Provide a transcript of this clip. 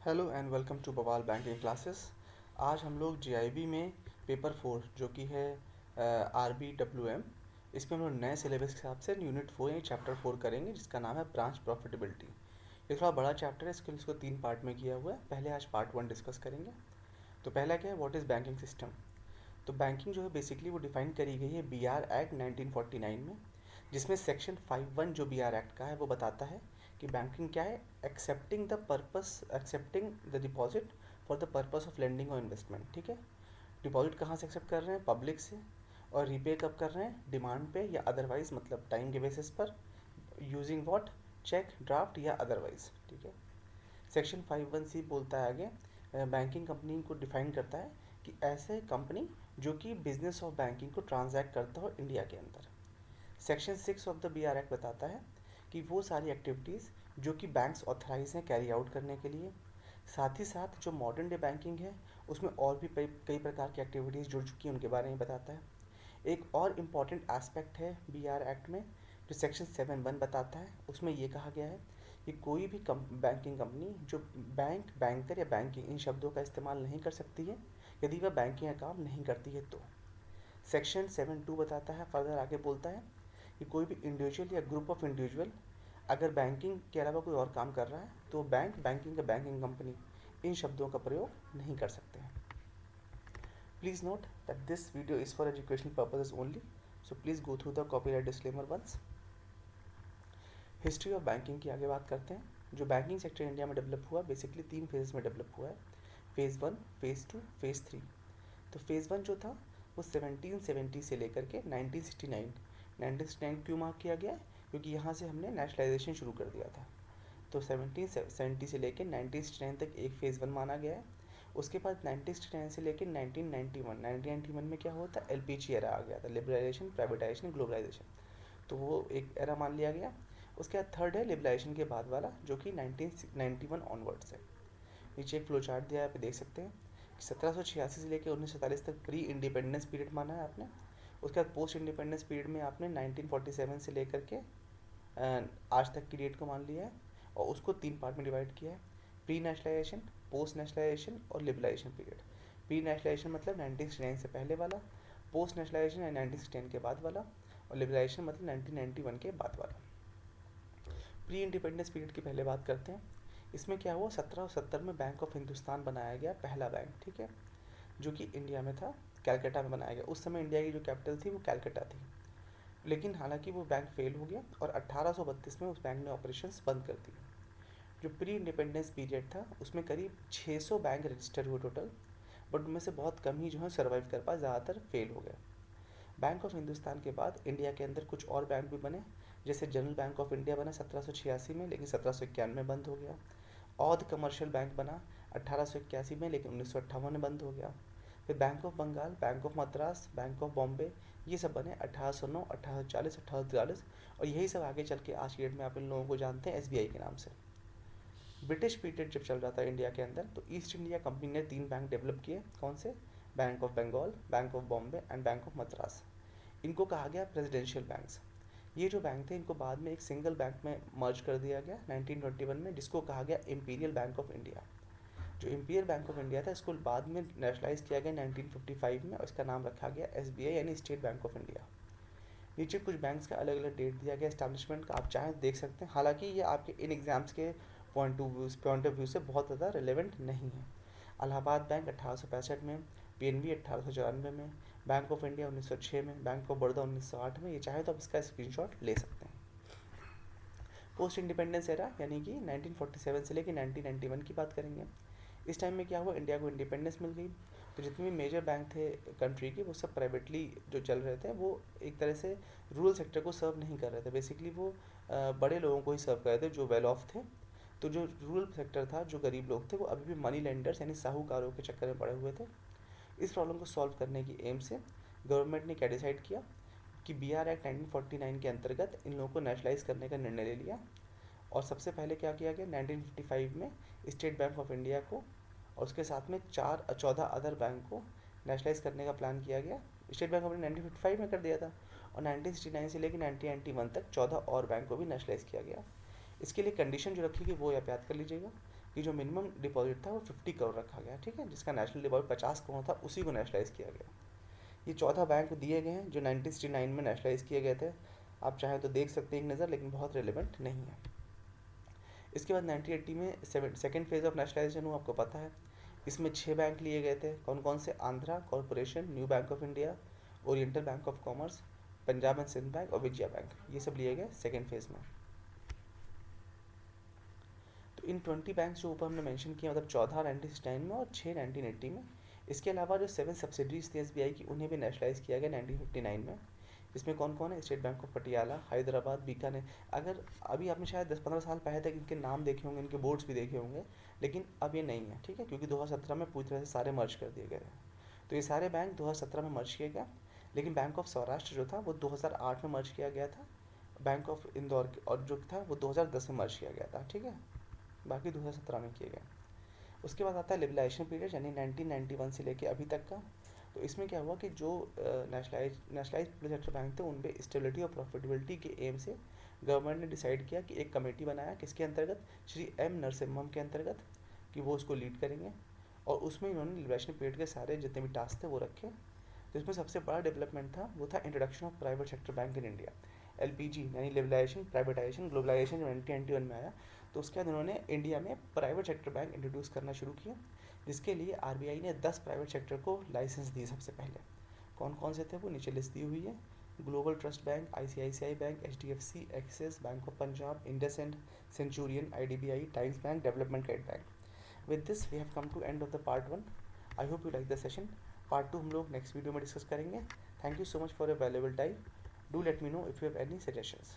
Hello and welcome to बवाल banking classes. आज हम लोग जीआईबी में पेपर 4 जो कि है RBWM, इसमें हम लोग नए सिलेबस के हिसाब से यूनिट 4 या चैप्टर 4 करेंगे जिसका नाम है ब्रांच प्रॉफिटेबिलिटी। ये थोड़ा बड़ा चैप्टर है, इसको 3 पार्ट में किया हुआ है। पहले आज पार्ट 1 डिस्कस करेंगे। तो पहला क्या है, व्हाट इज़ बैंकिंग सिस्टम। तो बैंकिंग जो है बेसिकली वो डिफाइन करी गई है BR एक्ट 1949 में, जिसमें सेक्शन 5(1) जो BR एक्ट का है वो बताता है कि बैंकिंग क्या है, accepting the deposit for the purpose of lending और इन्वेस्टमेंट। ठीक है, डिपॉजिट कहाँ से एक्सेप्ट कर रहे हैं, पब्लिक से, और रीपे कब कर रहे हैं, डिमांड पे या अदरवाइज, मतलब टाइम के बेसिस पर, यूजिंग व्हाट, चेक, ड्राफ्ट या अदरवाइज। ठीक है। सेक्शन 5(1) बोलता है आगे, बैंकिंग कंपनी को डिफाइन करता है कि ऐसे कंपनी जो कि बिजनेस ऑफ बैंकिंग को ट्रांजैक्ट करता हो इंडिया के अंदर। Section 6 of the BR act बताता है कि वो सारी एक्टिविटीज़ जो कि बैंक्स ऑथराइज हैं कैरी आउट करने के लिए। साथ ही साथ जो मॉडर्न डे बैंकिंग है उसमें और भी कई प्रकार की एक्टिविटीज़ जुड़ चुकी हैं, उनके बारे में बताता है। एक और इम्पॉर्टेंट एस्पेक्ट है BR एक्ट में जो सेक्शन 7(1) बताता है, उसमें ये कहा गया है कि कोई भी बैंकिंग कंपनी जो बैंक, बैंकर या बैंकिंग इन शब्दों का इस्तेमाल नहीं कर सकती है यदि वह बैंकिंग का काम नहीं करती है। तो सेक्शन 7(2) बताता है, फर्दर आगे बोलता है कि कोई भी इंडिविजुअल या ग्रुप ऑफ इंडिविजुअल अगर बैंकिंग के अलावा कोई और काम कर रहा है तो बैंक, बैंकिंग या बैंकिंग कंपनी इन शब्दों का प्रयोग नहीं कर सकते हैं। Please note that this video is for educational purposes only, so please go through the copyright disclaimer once. History of banking की आगे बात करते हैं। जो बैंकिंग सेक्टर इंडिया में डेवलप हुआ बेसिकली 3 फेज में डेवलप हुआ है, फेज़ 1, फेज़ 2, फेज़ 3। तो फेज़ 1 जो था वो 1770 से लेकर के 1969 क्यों मार्क किया गया है, क्योंकि यहाँ से हमने नेशनलाइजेशन शुरू कर दिया था। तो 1770 से लेकर 1969 तक एक फेज़ 1 माना गया है। उसके बाद 1969 से लेकर 1991 में क्या हुआ था, LPG एरा आ गया था, लिबरलाइजेशन, प्राइवेटाइजेशन, ग्लोबलाइजेशन। तो वो एक एरा मान लिया गया। उसके बाद थर्ड है लिबरलाइजेशन के बाद वाला जो कि 1991 ऑनवर्ड्स है। नीचे एक फ्लो चार्ट दिया है, आप देख सकते हैं कि 1786 से लेकर 1947 तक प्री इंडिपेंडेंस पीरियड माना है आपने। उसके बाद पोस्ट इंडिपेंडेंस पीरियड में आपने 1947 से लेकर के आज तक की डेट को मान लिया है और उसको 3 पार्ट में डिवाइड किया है, प्री नेशनलाइजेशन, पोस्ट नेशनलाइजेशन और लिबरलाइजेशन पीरियड। प्री नेशनलाइजेशन मतलब 1969 से पहले वाला, पोस्ट नेशनलाइजेशन 1969 के बाद वाला, और लिबरलाइजेशन मतलब 1991 के बाद वाला। प्री इंडिपेंडेंस पीरियड की पहले बात करते हैं। इसमें क्या हुआ, 1770 में बैंक ऑफ हिंदुस्तान बनाया गया, पहला बैंक। ठीक है, जो कि इंडिया में था, कैलकाटा में बनाया गया। उस समय इंडिया की जो कैपिटल थी वो कैलकाटा थी, लेकिन हालांकि वो बैंक फेल हो गया और 1832 में उस बैंक ने ऑपरेशंस बंद कर दिए। जो प्री इंडिपेंडेंस पीरियड था उसमें करीब 600 बैंक रजिस्टर हुए टोटल, बट उनमें से बहुत कम ही जो है सर्वाइव कर पाए, ज़्यादातर फेल हो गए। बैंक ऑफ हिंदुस्तान के बाद इंडिया के अंदर कुछ और बैंक भी बने, जैसे जनरल बैंक ऑफ इंडिया बना 1786 में, लेकिन 1791 में बंद हो गया। औध कमर्शियल बैंक बना 1881 में, लेकिन 1958 में बंद हो गया। फिर bank of Bengal, bank of Madras, bank of Bombay, ये सब बने 1809, 1840, 1843, और यही सब आगे चल के आज की डेट में आप इन लोगों को जानते हैं SBI के नाम से। ब्रिटिश पीरियड जब चल रहा था इंडिया के अंदर तो ईस्ट इंडिया कंपनी ने 3 बैंक डेवलप किए। कौन से, bank of Bengal, bank of Bombay and bank of Madras. इनको कहा गया प्रेसिडेंशियल बैंक्स। ये जो बैंक थे इनको बाद में एक सिंगल बैंक में मर्ज कर दिया गया 1921 में, जिसको कहा गया इंपीरियल बैंक ऑफ इंडिया। जो इंपीरियल बैंक ऑफ इंडिया था इसको बाद में नेशनलाइज किया गया 1955 में, और इसका नाम रखा गया SBI यानी स्टेट बैंक ऑफ इंडिया। नीचे कुछ बैंक्स का अलग अलग डेट दिया गया एस्टैब्लिशमेंट का, आप चाहें देख सकते हैं। हालांकि ये आपके इन एग्जाम्स के पॉइंट ऑफ व्यू से बहुत ज़्यादा रिलेवेंट नहीं है। इलाहाबाद बैंक 1865 में, PNB 1894 में, बैंक ऑफ इंडिया 1906 में, बैंक ऑफ बड़ौदा 1908 में। ये चाहे तो आप इसका स्क्रीनशॉट ले सकते हैं। पोस्ट इंडिपेंडेंस एरा यानी कि 1947 से लेकर 1991 की बात करेंगे। इस टाइम में क्या हुआ, इंडिया को इंडिपेंडेंस मिल गई, तो जितने भी मेजर बैंक थे कंट्री के वो सब प्राइवेटली जो चल रहे थे, वो एक तरह से रूरल सेक्टर को सर्व नहीं कर रहे थे। बेसिकली वो बड़े लोगों को ही सर्व कर रहे थे जो वेल ऑफ थे। तो जो रूरल सेक्टर था, जो गरीब लोग थे, वो अभी भी मनी लेंडर्स यानी साहूकारों के चक्कर में पड़े हुए थे। इस प्रॉब्लम को सॉल्व करने की एम से गवर्नमेंट ने क्या डिसाइड किया कि BR एक्ट 1949 के अंतर्गत इन लोगों को नेशनलाइज करने का निर्णय ले लिया। और सबसे पहले क्या किया गया, 1955 में स्टेट बैंक ऑफ इंडिया को और उसके साथ में 14 अदर बैंक को नेशनलाइज करने का प्लान किया गया। स्टेट बैंक ऑफ इंडिया 1955 में कर दिया था, और 1969 से लेकर 1991 तक 14 और बैंक को भी नेशनलाइज किया गया। इसके लिए कंडीशन जो रखी गई वो आप याद कर लीजिएगा। कि जो मिनिमम डिपॉजिट था वो 50 करोड़ रखा गया, ठीक है, जिसका नेशनल डिपॉजिट 50 करोड़ था उसी को नेशनलाइज किया गया। ये 14 बैंक दिए गए हैं जो 1969 में नेशनलाइज किए गए थे। आप चाहें तो देख सकते हैं एक नज़र, लेकिन बहुत रेलिवेंट नहीं है। इसके बाद 1980 में सेकेंड फेज ऑफ नेशनलाइजेशन हुआ, आपको पता है। इसमें 6 बैंक लिए गए थे, कौन कौन से? Andhra corporation, new bank of India, oriental bank of commerce, Punjab and Sind bank और विजया बैंक, ये सब लिए गए सेकेंड फेज में। तो इन 20 बैंक जो ऊपर हमने मेंशन किया, मतलब 14 1969 में और 6 1980 में। इसके अलावा जो 7 सब्सिडरीज थी एसबीआई की, उन्हें भी नेशनलाइज किया गया 1959 में। इसमें कौन कौन है? State bank of Patiala, Hyderabad, Bikaner. अगर अभी आपने शायद 10-15 साल पहले तक इनके नाम देखे होंगे, इनके बोर्ड्स भी देखे होंगे, लेकिन अब ये नहीं है, ठीक है, क्योंकि 2017 में पूरी तरह से सारे मर्ज कर दिए गए हैं। तो ये सारे बैंक 2017 में मर्ज किए गए, लेकिन बैंक ऑफ सौराष्ट्र जो था वो 2008 में मर्ज किया गया था। बैंक ऑफ इंदौर और जो था वो 2010 में मर्ज किया गया था, ठीक है, बाकी 2017 में किए गए। उसके बाद आता है लिबरलाइजेशन पीरियड, यानी 1991 से लेके अभी तक का। तो इसमें क्या हुआ कि जो नेशनलाइज पब्लिक सेक्टर बैंक थे, उन पे स्टेबिलिटी और प्रॉफिटेबिलिटी के एम से गवर्नमेंट ने डिसाइड किया कि एक कमेटी बनाया, किसके अंतर्गत? श्री एम नरसिम्हम के अंतर्गत, कि वो उसको लीड करेंगे। और उसमें इन्होंने लिबरेशन पीरियड के सारे जितने भी टास्क थे वो रखे। तो इसमें सबसे बड़ा डेवलपमेंट था वो था introduction of private sector bank in India, LPG, यानी लिबरलाइजेशन, प्राइवेटाइजेशन, ग्लोबलाइजेशन जो 1991 में आया। तो उसके बाद उन्होंने इंडिया में प्राइवेट सेक्टर बैंक इंट्रोड्यूस करना शुरू किया, जिसके लिए आरबीआई ने 10 प्राइवेट सेक्टर को लाइसेंस दी सबसे पहले। कौन कौन से थे वो नीचे लिस्ट दी हुई है। Global trust bank, ICICI bank, HDFC, Axis bank of Punjab, IndusInd, Centurion, IDBI, Times bank, development credit bank. With this we have come to end of the part 1। I hope you like the session. Part 2 हम लोग next video में discuss करेंगे। Thank you so much for your valuable time. Do let me know if you have any suggestions.